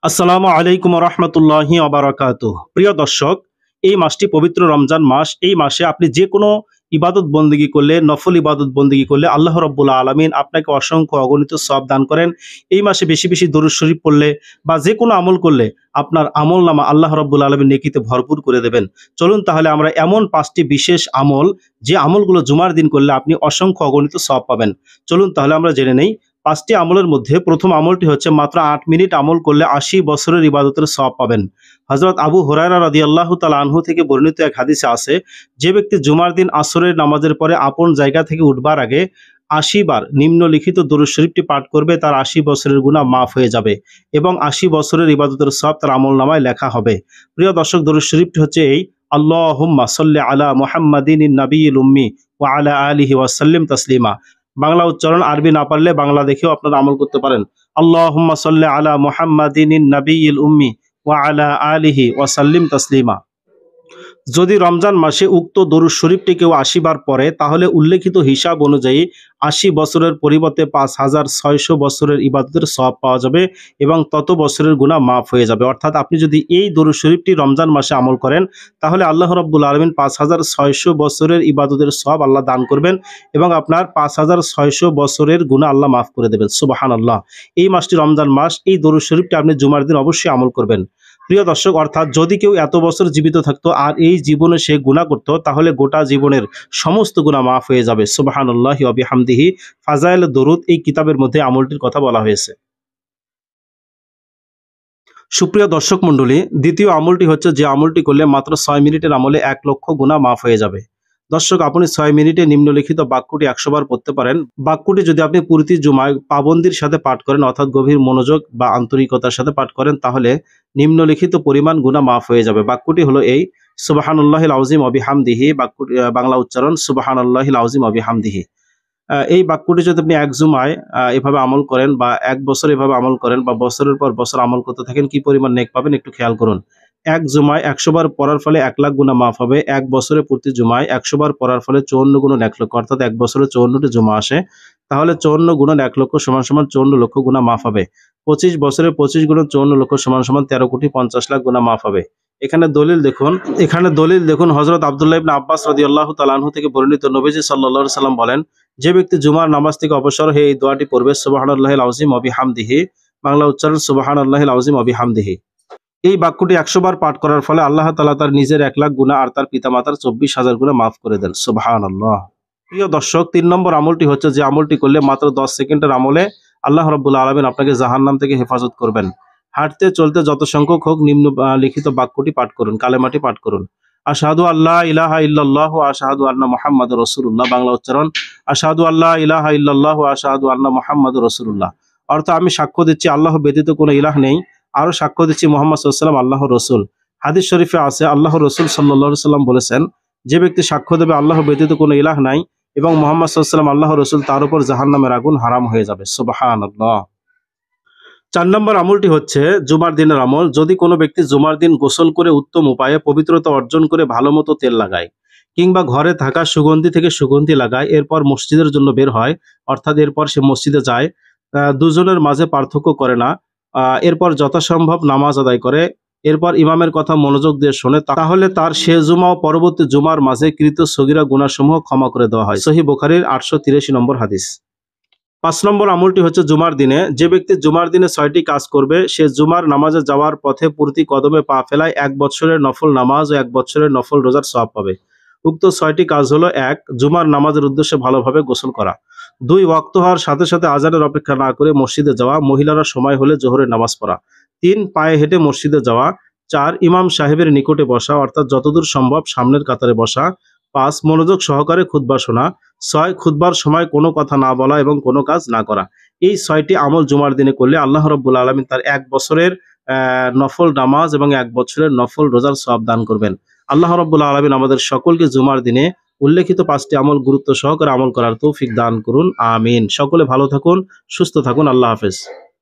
আসসালামু আলাইকুম রহমতুল্লাহি ওবারাকাতুহু। প্রিয় দর্শক, এই মাসটি পবিত্র রমজান মাস। এই মাসে আপনি যে কোনো ইবাদত বন্দেগী করলে, নফল ইবাদত বন্দেগী করলে আল্লাহ রাব্বুল আলামিন আপনাকে অসংখ্য অগণিত সওয়াব দান করেন। এই মাসে বেশি বেশি দরুদ শরীফ পড়লে বা যে কোনো আমল করলে আপনার আমলনামা আল্লাহ রাব্বুল আলামিন নেকিতে ভরপুর করে দেবেন। চলুন তাহলে আমরা এমন 5টি বিশেষ আমল, যে আমলগুলো জুমার দিন করলে আপনি অসংখ্য অগণিত সওয়াব পাবেন। চলুন তাহলে আমরা জেনে নেই। 5টি আমলের মধ্যে প্রথম আমলটি হচ্ছে মাত্র 8 মিনিট আমল করলে 80 বছরের ইবাদতের সওয়াব পাবেন। হযরত আবু হুরায়রা রাদিয়াল্লাহু তাআলা আনহু থেকে বর্ণিত এক হাদিসে আছে, যে ব্যক্তি জুমার দিন আসরের নামাজের পরে আপন জায়গা থেকে উঠবার আগে 80 বার নিম্নলিখিত দরুদ শরীফটি পাঠ করবে, তার 80 বছরের গুনাহ মাফ হয়ে যাবে এবং 80 বছরের ইবাদতের সওয়াব তার আমলনামায় লেখা হবে। প্রিয় দর্শক, দরুদ শরীফটি হচ্ছে এই: আল্লাহুম্মা সাল্লি আলা মুহাম্মাদিনিন নাবিয়্যিল উম্মি ওয়া আলা আলিহি ওয়া সাল্লিম তাসলিমা। বাংলা উচ্চারণ, আরবি না পারলে বাংলা দেখেও আপনারা আমল করতে পারেন। আল্লাহুম্মা সাল্লি আলা মুহাম্মাদিনিন নাবিয়্যিল উম্মি ওয়া আলা আলিহি ওয়া সাল্লিম তাসলিমা। যদি রমজান মাসে উক্ত দরুদ শরীফটি কেউ 80 বার পড়ে, তাহলে উল্লেখিত হিসাব অনুযায়ী 80 বছরের পরিবর্তে 5600 বছরের ইবাদতের সওয়াব পাওয়া যাবে এবং তত বছরের গুনাহ মাফ হয়ে যাবে। অর্থাৎ আপনি যদি এই দরুদ শরীফটি রমজান মাসে আমল করেন, তাহলে আল্লাহ রাব্বুল আলামিন 5600 বছরের ইবাদতের সওয়াব আল্লাহ দান করবেন এবং আপনার 5600 বছরের গুনাহ আল্লাহ মাফ করে দেবেন। সুবহানাল্লাহ। এই মাসটি রমজান মাস। এই দরুদ শরীফটি আপনি জুমার দিন অবশ্যই আমল করবেন। প্রিয় দর্শক, অর্থাৎ যদি কেউ এত বছর জীবিত থাকতো আর এই জীবনে সে গুনাহ করত, তাহলে গোটা জীবনের সমস্ত গুনাহ মাফ হয়ে যাবে। সুবহানাল্লাহি ওয়া বিহামদিহি। ফাজাইল দরুদ এই কিতাবের মধ্যে আমলটির কথা বলা হয়েছে। সুপ্রিয় দর্শক মণ্ডলী, দ্বিতীয় আমলটি হচ্ছে, যে আমলটি করলে মাত্র 6 মিনিটের আমলে 1 লক্ষ গুনাহ মাফ হয়ে যাবে। দর্শক, আপনি 6 মিনিটে নিম্নলিখিত বাক্যটি 100 বার পড়তে পারেন। বাক্যটি যদি আপনি প্রতি জুমায় পাবন্দির সাথে পাঠ করেন, অর্থাৎ গভীর মনোযোগ বা আন্তরিকতার সাথে পাঠ করেন, তাহলে নিম্নলিখিত পরিমাণ গুনাহ মাফ হয়ে যাবে। বাক্যটি হলো এই: সুবহানাল্লাহিল আযীম ওয়া বিহামদিহি। বাক্যটি বাংলা উচ্চারণ, সুবহানাল্লাহিল আযীম ওয়া বিহামদিহি। এই বাক্যটি যদি আপনি এক জুমায় এভাবে আমল করেন বা 1 বছর এভাবে আমল করেন বা বছরের পর বছর আমল করতে থাকেন, কি পরিমাণ নেক পাবেন একটু খেয়াল করুন। এক জুমায় 100 বার পড়ার ফলে 1 লাখ গুনাহ মাফ হবে। 1 বছরে প্রতি জুমায় 100 বার পড়ার ফলে 54 গুণন 1 লক্ষ, অর্থাৎ 1 বছরে 54টি জুমা আসে। তাহলে 54 গুণন 1 লক্ষ সমান সমান 54 লক্ষ গুনাহ মাফ হবে। 25 বছরে 25 গুণন 54 লক্ষ সমান সমান 13 কোটি 50 লাখ গুনাহ মাফ হবে। এখানে দলিল দেখুন, হযরত আব্দুল্লাহ ইবনে আব্বাস রাদিয়াল্লাহু তাআলা আনহু থেকে বর্ণিত, নবীজি সাল্লাল্লাহু আলাইহি সাল্লাম বলেন, যে ব্যক্তি জুমার নামাজ থেকে অবসর হয়ে এই দোয়াটি পড়বে, সুবহানাল্লাহিল আযীম ওয়া বিহামদিহি। বাংলা উচ্চারণ, সুবহানাল্লাহিল আযীম ওয়া বিহামদিহি। এই বাক্যটি 100 বার পাঠ করার ফলে আল্লাহ তাআলা তার নিজের 1 লাখ গুনাহ আর তার পিতামাতার 24,000 গুনাহ মাফ করে দেন। সুবহানাল্লাহ। প্রিয় দর্শক, 3 নম্বর আমলটি হচ্ছে, যে আমলটি করলে মাত্র 10 সেকেন্ডের আমলে আল্লাহ রাব্বুল আলামিন আপনাকে জাহান্নাম থেকে হেফাজত করবেন। হাঁটতে চলতে যত সংখ্যক হোক লিখিত বাক্যটি পাঠ করুন, কালেমাটি পাঠ করুন। আশহাদু আল্লা ইলাহা ইল্লাল্লাহ ওয়া আশহাদু আন্না মুহাম্মাদুর রাসূলুল্লাহ। বাংলা উচ্চারণ, আশহাদু আল্লা ইলাহা ইল্লাল্লাহ ওয়া আশহাদু আন্না মুহাম্মাদুর রাসূলুল্লাহ। অর্থ, আমি সাক্ষ্য দিচ্ছি আল্লাহ ব্যতীত কোনো ইলাহ নেই, আরো সাক্ষ্য দিচ্ছি মুহাম্মদ সাল্লাল্লাহু আলাইহি ওয়াসাল্লাম আল্লাহর রাসূল। হাদিস শরীফে আছে, আল্লাহর রাসূল সাল্লাল্লাহু আলাইহি ওয়াসাল্লাম বলেছেন, যে ব্যক্তি সাক্ষ্য দেবে আল্লাহ ব্যতীত কোনো ইলাহ নাই এবং মুহাম্মদ সাল্লাল্লাহু আলাইহি ওয়াসাল্লাম আল্লাহর রাসূল, তার উপর জাহান্নামের আগুন হারাম হয়ে যাবে। সুবহানাল্লাহ। 4 নম্বর আমলটি হচ্ছে জুমার দিনের আমল। যদি কোনো ব্যক্তি জুমার দিন গোসল করে উত্তম উপায়ে পবিত্রতা অর্জন করে ভালো মতো তেল লাগায় কিংবা ঘরে থাকা সুগন্ধি থেকে সুগন্ধি লাগায়, এরপর মসজিদের জন্য বের হয়, অর্থাৎ এরপর সে মসজিদে যায়, দুজনের মাঝে পার্থক্য করে না, এরপর যথাসম্ভব নামাজ আদায় করে, এরপর ইমামের কথা মনোযোগ দিয়ে শোনে, তাহলে তার সে জুমা ও পরবর্তী জুমার মাঝে কৃত সগীরা গুনাহসমূহ ক্ষমা করে দেওয়া হয়। সহিহ বুখারীর 883 নম্বর হাদিস। 5 নম্বর আমলটি হচ্ছে জুমার দিনে। যে ব্যক্তি জুমার দিনে 6টি কাজ করবে, সে জুমার নামাজে যাওয়ার পথে প্রতি কদমে পা ফেলায় 1 বছরের নফল নামাজ ও 1 বছরের নফল রোজার সওয়াব পাবে। উক্ত 6টি কাজ হলো: 1. জুমার নামাজের উদ্দেশ্যে ভালোভাবে গোসল করা। 2. ওয়াক্ত হওয়ার সাথে সাথে আজানের অপেক্ষা না করে মসজিদে যাওয়া, মহিলারা সময় হলে জোহরের নামাজ পড়া। 3. পায়ে হেঁটে মসজিদে যাওয়া। 4. ইমাম সাহেবের নিকটে বসা, অর্থাৎ যতদূর সম্ভব সামনের কাতারে বসা। 5. মনোযোগ সহকারে খুতবা শোনা। 6. খুতবার সময় কোনো কথা না বলা এবং কোনো কাজ না করা। এই 6টি আমল জুমার দিনে করলে আল্লাহ রাব্বুল আলামিন তার 1 বছরের নফল নামাজ এবং 1 বছরের নফল রোজার সওয়াব দান করবেন। আল্লাহ রাব্বুল আলামিন আমাদের সকলকে জুমার দিনে উল্লেখিত 5টি আমল গুরুত্ব সহকারে আমল করার তৌফিক দান করুন। আমিন। সকলে ভালো থাকুন, সুস্থ থাকুন। আল্লাহ হাফেজ।